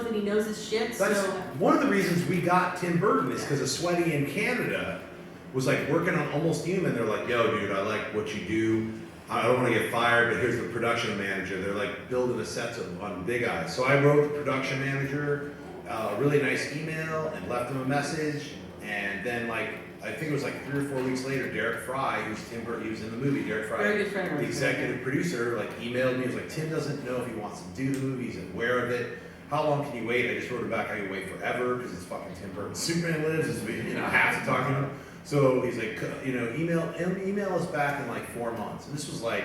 that he knows his shit. That's so one of the reasons we got Tim Burton is because a Sweaty in Canada was like working on Almost Human. They're like, yo, dude, I like what you do. I don't want to get fired, but here's the production manager. They're like building a set on Big Eyes. So I wrote the production manager a really nice email and left him a message. And then like, I think it was like 3 or 4 weeks later, Derek Fry, who's Tim Burton, he was in the movie, Derek Fry, very good friend, the executive producer, like emailed me. He was like, Tim doesn't know if he wants to do the movie. He's aware of it. How long can you wait? I just wrote him back, I can wait forever because it's fucking Tim Burton. Superman lives, I have to talk to him. So he's like, email us back in like 4 months. And this was like,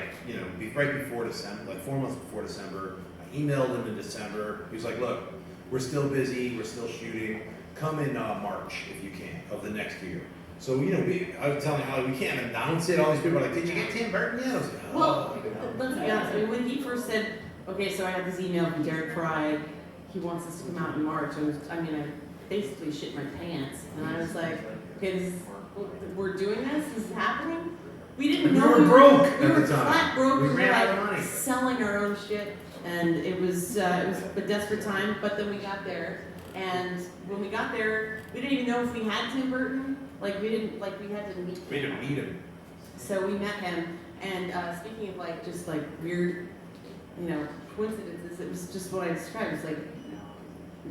right before December, like 4 months before December. I emailed him in December. He was like, look, we're still busy, we're still shooting. Come in March if you can of the next year. So I was telling Holly, we can't announce it. All these people are like, did you get Tim Burton yet? I was like, oh. Well, let's be honest. I mean, when he first said, okay, so I have this email from Derek Fry. He wants us to come out in March. I basically shit my pants, and I was like, okay, we're doing this. This is happening. We didn't know we were broke we at were the time. flat broke. We We were ran out of like money. selling our own shit, and it was a desperate time. But then we got there, and when we got there, we didn't even know if we had Tim Burton. We had to meet. We didn't meet him. So we met him, and speaking of just weird, coincidences, it was just what I described. It's like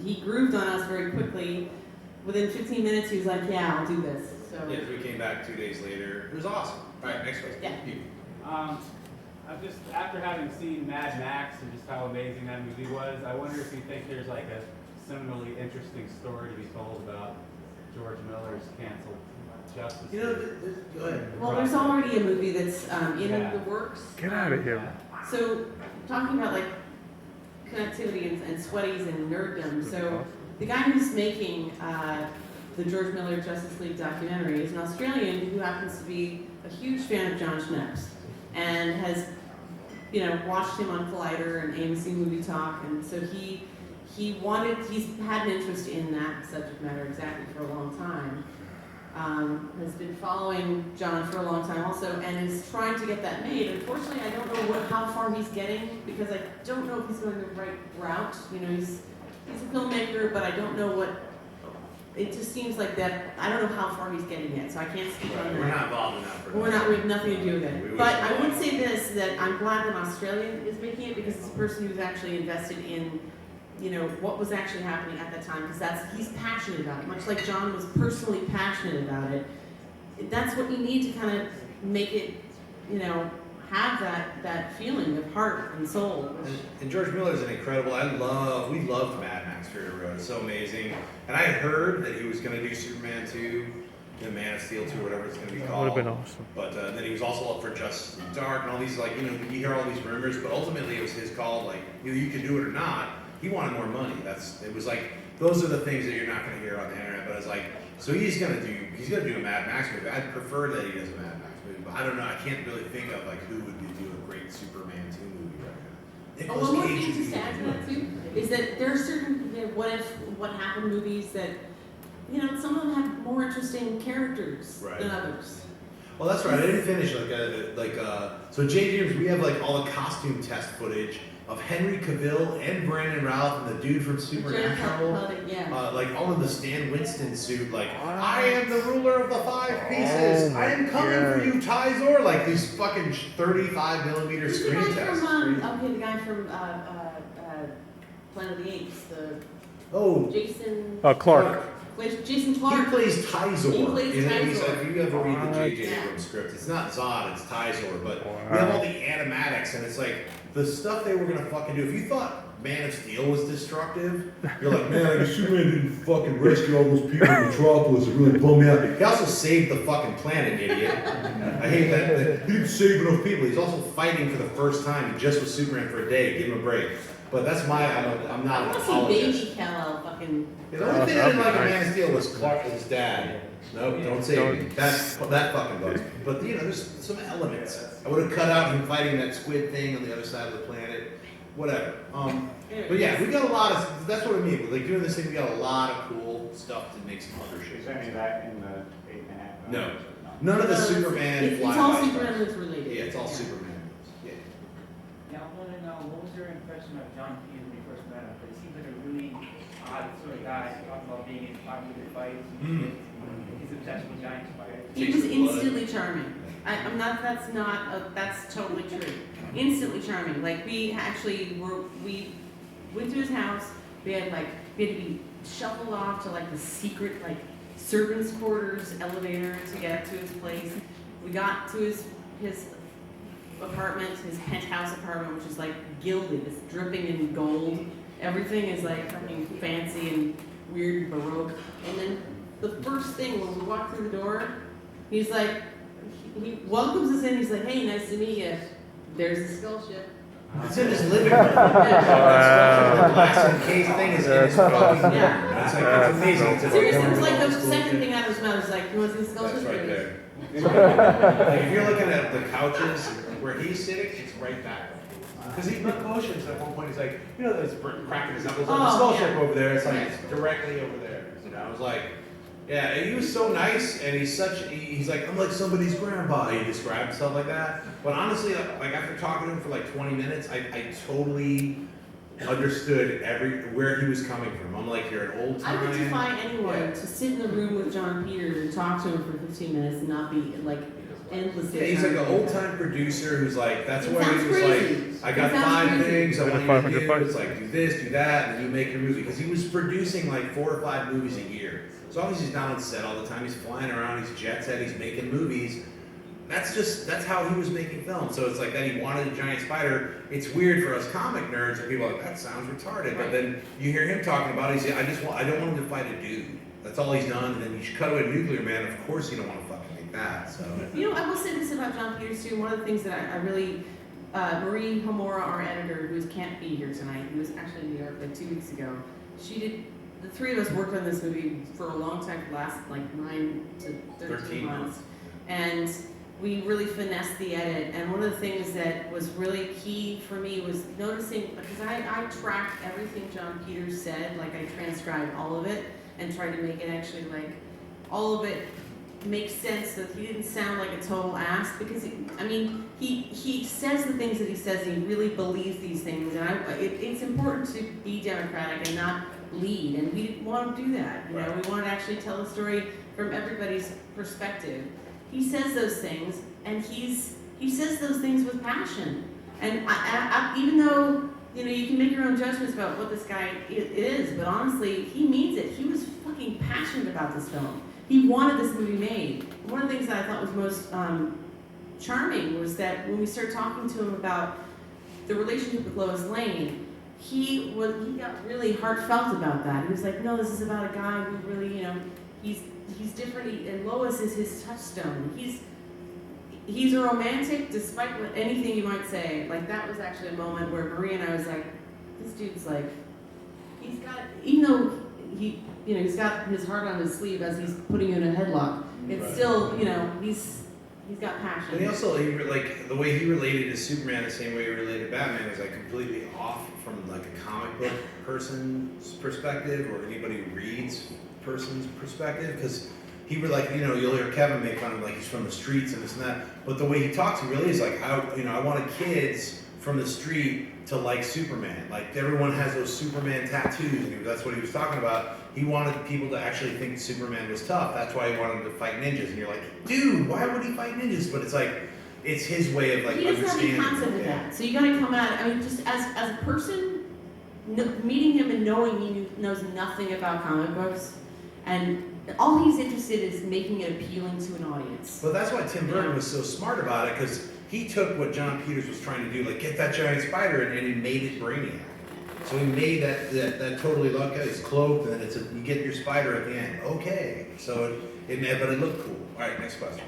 he grooved on us very quickly. Within 15 minutes, he was like, "Yeah, I'll do this." So yeah, we came back 2 days later. It was awesome. All right, next question. Yeah. I'm just after having seen Mad Max and just how amazing that movie was, I wonder if you think there's like a similarly interesting story to be told about George Miller's canceled Justice League. Go ahead. Well, there's already a movie that's in the works. Get out of here. So, talking about connectivity and sweaties and nerddom. So, the guy who's making the George Miller Justice League documentary is an Australian who happens to be a huge fan of John Schnepp's and has, watched him on Collider and AMC Movie Talk, and so he's had an interest in that subject matter exactly for a long time. Has been following John for a long time also, and is trying to get that made. Unfortunately, I don't know how far he's getting, because I don't know if he's going the right route. He's a filmmaker, but I don't know what. It just seems like that. I don't know how far he's getting yet, so I can't speak on that. We're not involved in that. We have nothing to do with it. But I would say this: that I'm glad an Australian is making it, because it's a person who's actually invested in, what was actually happening at that time, because he's passionate about it, much like John was personally passionate about it. That's what you need to kind of make it, have that feeling of heart and soul. And George Miller is an incredible. We loved Mad Max Fury Road. It's so amazing. And I had heard that he was going to do Superman 2, Man of Steel 2, whatever it's going to be called. Would have been awesome. But then he was also up for Justice League Dark and all these, you hear all these rumors, but ultimately it was his call, either you can do it or not. He wanted more money. It was those are the things that you're not going to hear on the internet. But it's so he's going to do a Mad Max movie. I'd prefer that he does a Mad Max movie, but I don't know. I can't really think of who would do a great Superman 2 movie right now. One more thing just to add to that too is that there are certain what happened movies that some of them have more interesting characters than others. Well, that's right. I didn't finish so J. James, we have all the costume test footage of Henry Cavill and Brandon Routh and the dude from Supernatural. All in the Stan Winston suit. I am the ruler of the 5 pieces. I am coming for you, Tizor. These fucking 35 millimeter screen tests. The guy from Planet of the Apes. Jason. Clark. Jason Clark. He plays Tizor. He plays Tizor. If you ever read the J.J. Abrams script, it's not Zod, it's Tizor. But we have all the animatics, and it's the stuff they were gonna fucking do. If you thought Man of Steel was destructive, you're like, man, Superman didn't fucking rescue all those people in Metropolis. It really bummed me out. He also saved the fucking planet, idiot. I hate that. He didn't save enough people. He's also fighting for the first time. He just was Superman for a day. Give him a break. But that's I'm not an apologist. I want to see Baby Kal-El fucking. The only thing I didn't like about Man of Steel was Clark's dad. Nope, don't say me. That fucking bugs me. But there's some elements. I would have cut out him fighting that squid thing on the other side of the planet. Whatever. But yeah, we got a lot of. That's what I mean. Doing this thing, we got a lot of cool stuff to make some other shit. Is any of that in the 8.5? No, none of the Superman. It's all Superman that's related. Yeah, it's all Superman. Yeah. Yeah, I want to know, what was your impression of John Hughes when you first met him? But he seems like a really odd sort of guy. He talks about being in popular fights. He's obsessed with giant spiders. He was instantly charming. That's totally true. Instantly charming. Like we went to his house. We had to be shuffled off to like the secret like servants' quarters elevator to get to his place. We got to his apartment, his penthouse apartment, which is like gilded. It's dripping in gold. Everything is like fucking fancy and weird baroque. And then the first thing when we walk through the door, he's like, he welcomes us in. He's like, "Hey, nice to meet you. There's the skull ship." It's in his living room. The glass encased thing is in his fucking Yeah. It's like, it's amazing. It's Seriously, it was like the second thing out of his mouth was like, "You want to see the skull That's ship?" right there. Like if you're looking at the couches where he's sitting, it's right back. Because he motions at one point. He's like, you know, there's cracking his knuckles on the skull ship over there. It's like it's directly over there. You know, I was like, yeah. And he was so nice, and he's like, I'm like somebody's grandpa. He described himself like that. But honestly, like after talking to him for like 20 minutes, I totally understood where he was coming from. I'm like, you're an old time. I would defy anyone to sit in the room with John Peters and talk to him for 15 minutes and not be like endlessly. Yeah, he's like an old time producer who's like, that's why he was crazy. like, I got It sounds 5 crazy. things I want you to 500 do. bucks. It's like, do this, do that, and then you make your movie. Because he was producing like 4 or 5 movies a year. So obviously he's not on set all the time. He's flying around, he's jet set, he's making movies. That's how he was making films. So it's like that he wanted a giant spider. It's weird for us comic nerds and people are like, that sounds retarded. But then you hear him talking about it, he's like, I don't want him to fight a dude. That's all he's done. And then you cut away Nuclear Man, of course you don't want to fucking make that. So You know, I will say this about John Peters too. One of the things that I really, Marie Hamora, our editor, who can't be here tonight, who was actually in New York like 2 weeks ago, the 3 of us worked on this movie for a long time, last like 9 to 13 months. And we really finessed the edit, and one of the things that was really key for me was noticing, because I tracked everything John Peters said, like I transcribed all of it and tried to make it actually like all of it make sense so that he didn't sound like a total ass, because he says the things that he says and he really believes these things, and it's important to be democratic and not lead, and we didn't want to do that. You know, we wanted to actually tell the story from everybody's perspective. He says those things, and he says those things with passion. And even though you can make your own judgments about what this guy is, but honestly, he means it. He was fucking passionate about this film. He wanted this movie made. One of the things that I thought was most charming was that when we started talking to him about the relationship with Lois Lane, he got really heartfelt about that. He was like, no, this is about a guy who really, he's different, and Lois is his touchstone. He's a romantic, despite anything you might say. Like, that was actually a moment where Marie and I was like, this dude's like, he's got, even though he's got his heart on his sleeve as he's putting you in a headlock, it's still, he's got passion. And he also, like, the way he related to Superman, the same way he related to Batman, is like completely off from like a comic book person's perspective or anybody who reads person's perspective, because he would like, you'll hear Kevin make fun of like he's from the streets and this and that, but the way he talks, he really is like, I wanted kids from the street to like Superman. Like everyone has those Superman tattoos, and that's what he was talking about. He wanted people to actually think Superman was tough. That's why he wanted him to fight ninjas. And you're like, dude, why would he fight ninjas? But it's like, it's his way of like he doesn't have any understanding. concept of that. So you gotta come at it. Just as a person, meeting him and knowing he knows nothing about comic books, and all he's interested in is making it appealing to an audience. But that's why Tim Burton was so smart about it, because he took what John Peters was trying to do, like get that giant spider, and he made it Brainiac. So he made that totally look. It's cloaked, and then you get your spider at the end. Okay, so but it looked cool. All right, next question.